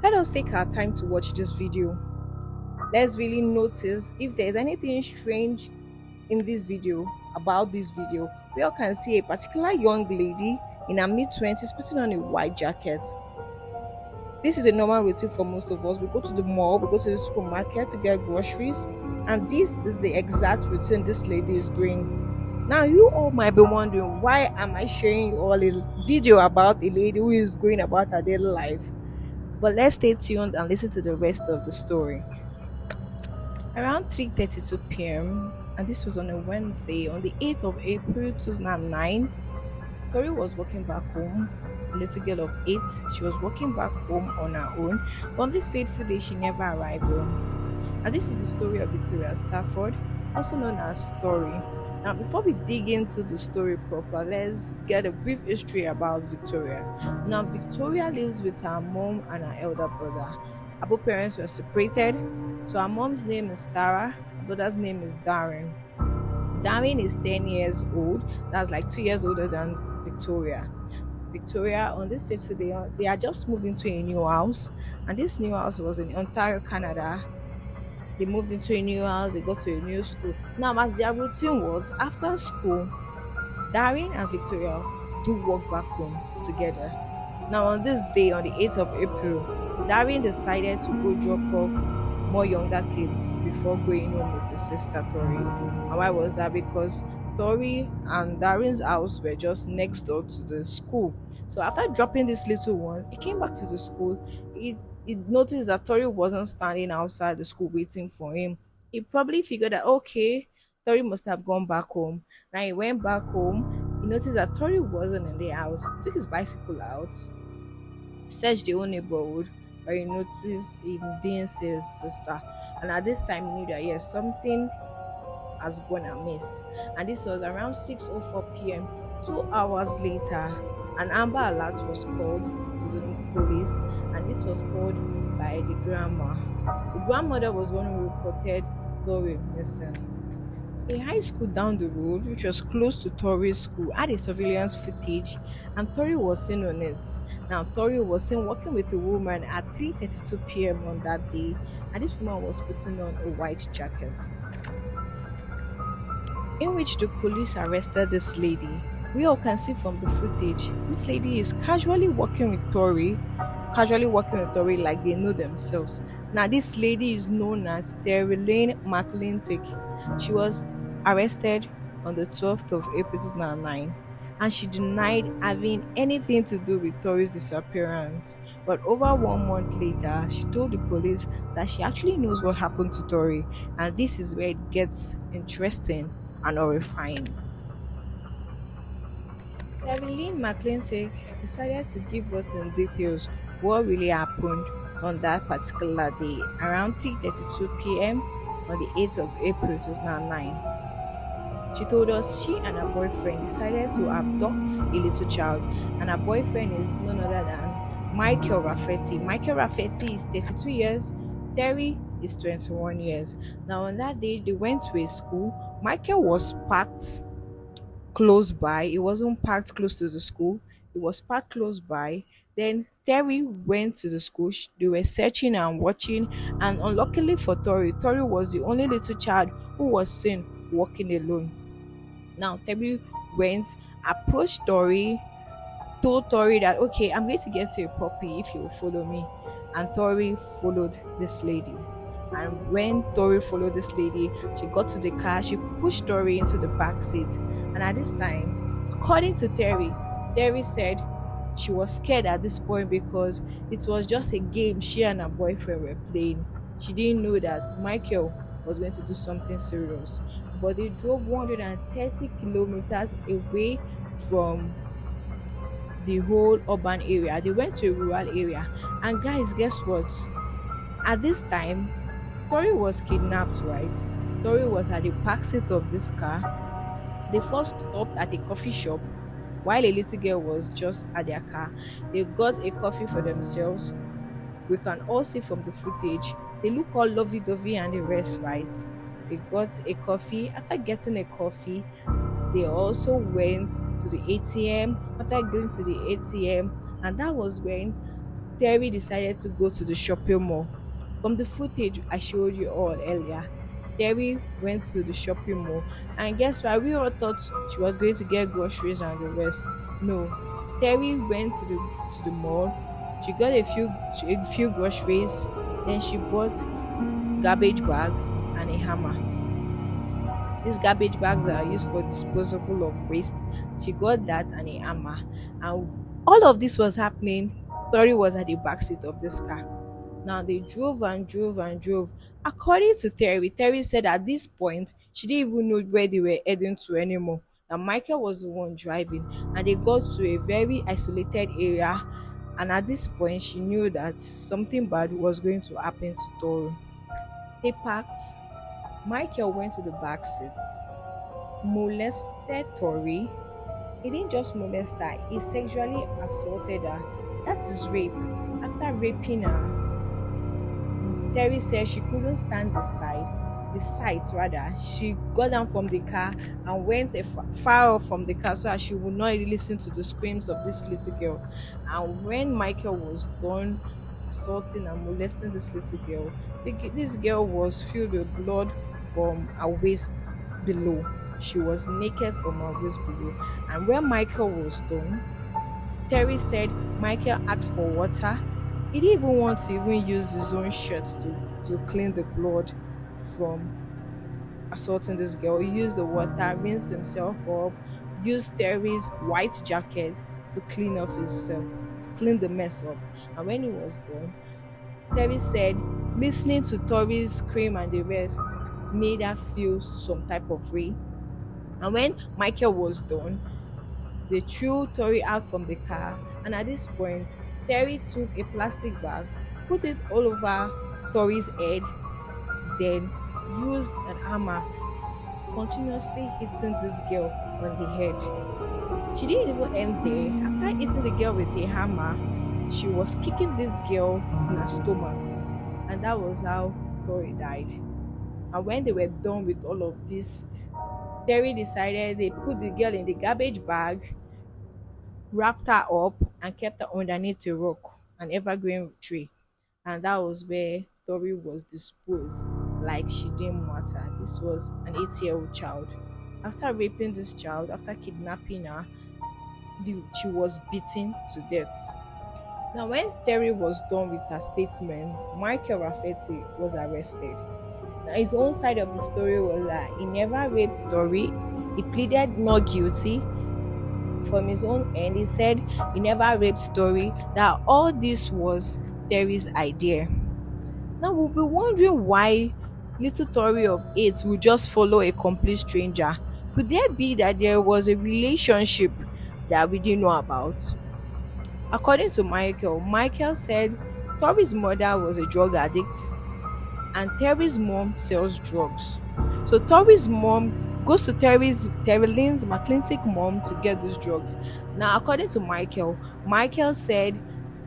Let us take our time to watch this video. Let's really notice if there's anything strange in this video. About this video, we all can see a particular young lady in her mid-20s putting on a white jacket. This is a normal routine for most of us. We go to the mall, we go to the supermarket to get groceries, and this is the exact routine this lady is doing. Now, you all might be wondering, why am I showing you all a video about a lady who is going about her daily life? But let's stay tuned and listen to the rest of the story. Around 3:32 p.m., and this was on a Wednesday, on the 8th of April 2009, Tori was walking back home. A little girl of 8, she was walking back home on her own. But on this fateful day, she never arrived home. And this is the story of Victoria Stafford, also known as Story. Now, before we dig into the story proper, let's get a brief history about Victoria. Now, Victoria lives with her mom and her elder brother. Her both parents were separated. So her mom's name is Tara, her brother's name is Darren. Darren is 10 years old. That's like 2 years older than Victoria. Victoria, on this fateful day, they had just moved into a new house, and this new house was in Ontario, Canada. They moved into a new house, they got to a new school. Now, as their routine was, after school, Darren and Victoria do walk back home together. Now, on this day, on the 8th of April, Darren decided to go drop off more younger kids before going home with his sister Tori. And why was that? Because Tori and Darren's house were just next door to the school. So after dropping these little ones, he came back to the school. He noticed that Tori wasn't standing outside the school waiting for him. He probably figured that, okay, Tori must have gone back home. Now he went back home. He noticed that Tori wasn't in the house. He took his bicycle out, searched the whole neighborhood, but he noticed he didn't see his sister. And at this time, he knew that yes, something has gone amiss. And this was around 6:04 p.m. 2 hours later, an Amber Alert was called to the police, and this was called by the grandma. The grandmother was one who reported Tori missing. A high school down the road, which was close to Tori's school, had a surveillance footage, and Tori was seen on it. Now, Tori was seen walking with a woman at 3:32 p.m. on that day, and this woman was putting on a white jacket, in which the police arrested this lady. We all can see from the footage, this lady is casually walking with Tori, like they know themselves. Now, this lady is known as Terylane McClintic. She was arrested on the 12th of April 2009, and she denied having anything to do with Tori's disappearance. But over 1 month later, she told the police that she actually knows what happened to Tori, and this is where it gets interesting and horrifying. Terylane McClintic decided to give us in details what really happened on that particular day around 3:32 p.m. on the 8th of April 2009. She told us she and her boyfriend decided to abduct a little child, and her boyfriend is none other than Michael Raffetti. Michael Raffetti is 32 years, Terry is 21 years. Now, on that day, they went to a school. Michael was parked close by. It wasn't parked close to the school. It was parked close by. Then Terry went to the school. They were searching and watching, and unluckily for Tori was the only little child who was seen walking alone. Now Terry went, approached Tori, told Tori that okay, I'm going to get you a puppy if you will follow me. And Tori followed this lady. And when Tori followed this lady, she got to the car, she pushed Tori into the back seat. And at this time, according to Terry said she was scared at this point because it was just a game she and her boyfriend were playing. She didn't know that Michael was going to do something serious. But they drove 130 kilometers away from the whole urban area. They went to a rural area. And guys, guess what? At this time, Tori was kidnapped, right? Tori was at the backseat of this car. They first stopped at a coffee shop while a little girl was just at their car. They got a coffee for themselves. We can all see from the footage, they look all lovey-dovey and the rest, right? They got a coffee. After getting a coffee, they also went to the ATM. After going to the ATM, and that was when Terry decided to go to the shopping mall. From the footage I showed you all earlier, Terry went to the shopping mall, and guess what? We all thought she was going to get groceries and the rest. No, Terry went to the mall. She got a few groceries. Then she bought garbage bags and a hammer. These garbage bags are used for disposable of waste. She got that and a hammer. And all of this was happening. Tori was at the back seat of this car. Now they drove and drove and drove. According to Terry said at this point she didn't even know where they were heading to anymore. And Michael was the one driving, and they got to a very isolated area. And at this point, she knew that something bad was going to happen to Tori. They parked. Michael went to the back seat, molested Tori. He didn't just molest her, he sexually assaulted her. That is rape. After raping her, Terry said she couldn't stand the sight rather. She got down from the car and went far off from the car so that she would not really listen to the screams of this little girl. And when Michael was done assaulting and molesting this little girl, this girl was filled with blood from her waist below. She was naked from her waist below. And when Michael was done, Terry said Michael asked for water. He didn't even want to even use his own shirt to clean the blood from assaulting this girl. He used the water, rinsed himself up, used Terry's white jacket to clean off himself, to clean the mess up. And when he was done, Terry said listening to Tori's scream and the rest made her feel some type of way. And when Michael was done, they threw Tori out from the car, and at this point, Terry took a plastic bag, put it all over Tori's head, then used an hammer, continuously hitting this girl on the head. She didn't even end there. After hitting the girl with a hammer, she was kicking this girl in her stomach, and that was how Tori died. And when they were done with all of this, Terry decided they put the girl in the garbage bag, wrapped her up, and kept her underneath a rock, an evergreen tree. And that was where Tori was disposed like she didn't matter. This was an 8-year-old child. After raping this child, after kidnapping her, she was beaten to death. Now, when Terry was done with her statement, Michael Raffetti was arrested. Now, his own side of the story was that he never raped Tori. He pleaded not guilty. From his own end, he said he never raped Tori, that all this was Terry's idea. Now we'll be wondering why little Tori of 8 would just follow a complete stranger. Could there be that there was a relationship that we didn't know about? According to Michael said Tori's mother was a drug addict and Terry's mom sells drugs. So Tori's mom goes to Terry Lynn's McClintic mom to get these drugs. Now, according to Michael said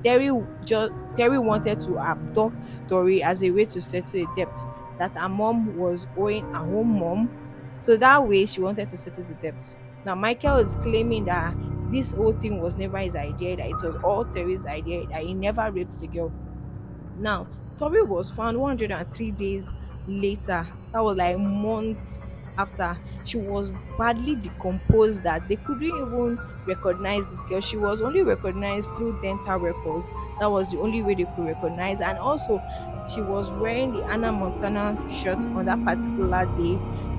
Terry wanted to abduct Tori as a way to settle a debt that her mom was owing her home mom. So that way she wanted to settle the debt. Now Michael is claiming that this whole thing was never his idea, that it was all Terry's idea, that he never raped the girl. Now, Tori was found 103 days later. That was like months after. She was badly decomposed that they couldn't even recognize this girl. She was only recognized through dental records. That was the only way they could recognize. And also, she was wearing the Anna Montana shirt on that particular day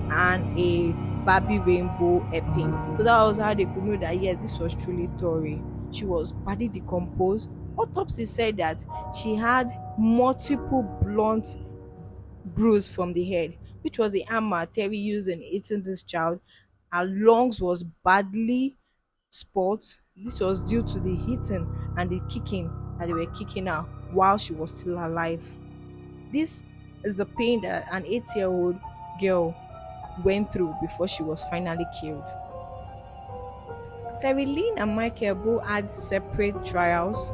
and a Barbie rainbow epping. So that was how they could know that yes, this was truly Tori. She was badly decomposed. Autopsy said that she had multiple blunt bruise from the head, which was the hammer Terry used in hitting this child. Her lungs was badly spoiled. This was due to the hitting and the kicking that they were kicking her while she was still alive. This is the pain that an 8-year-old girl went through before she was finally killed. Terry Lynn and Michael both had separate trials.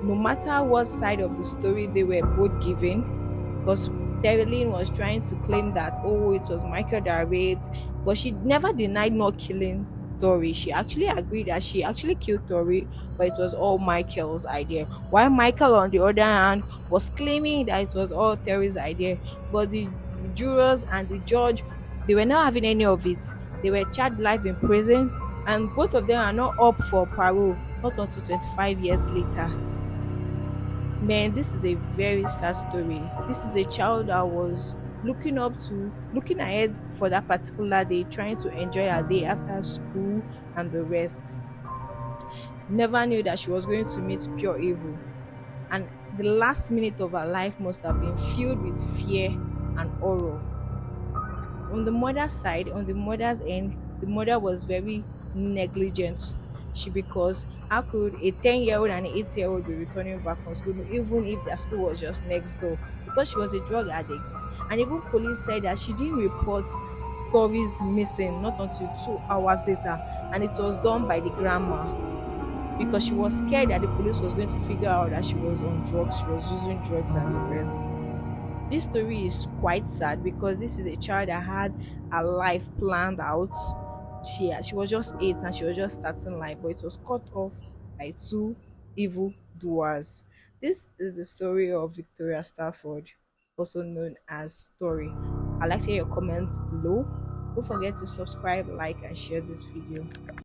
No matter what side of the story they were both given, because Terry Lynn was trying to claim that, oh, it was Michael that raped, but she never denied not killing Tori. She actually agreed that she actually killed Tori, but it was all Michael's idea. While Michael, on the other hand, was claiming that it was all Terry's idea. But the jurors and the judge, they were not having any of it. They were charged life in prison, and both of them are not up for parole, not until 25 years later. Man, this is a very sad story. This is a child that was looking ahead for that particular day, trying to enjoy her day after school and the rest. Never knew that she was going to meet pure evil. And the last minute of her life must have been filled with fear and horror. On the mother's side, on the mother's end, the mother was very negligent. She Because how could a 10-year-old and an 8-year-old be returning back from school, even if their school was just next door? Because she was a drug addict. And even police said that she didn't report Tori's missing not until 2 hours later, and it was done by the grandma because she was scared that the police was going to figure out that she was on drugs, she was using drugs and the rest. This story is quite sad because this is a child that had a life planned out. She was just 8 and she was just starting life, but it was cut off by two evil doers. This is the story of Victoria Stafford, also known as Tori. I'd like to hear your comments below. Don't forget to subscribe, like, and share this video.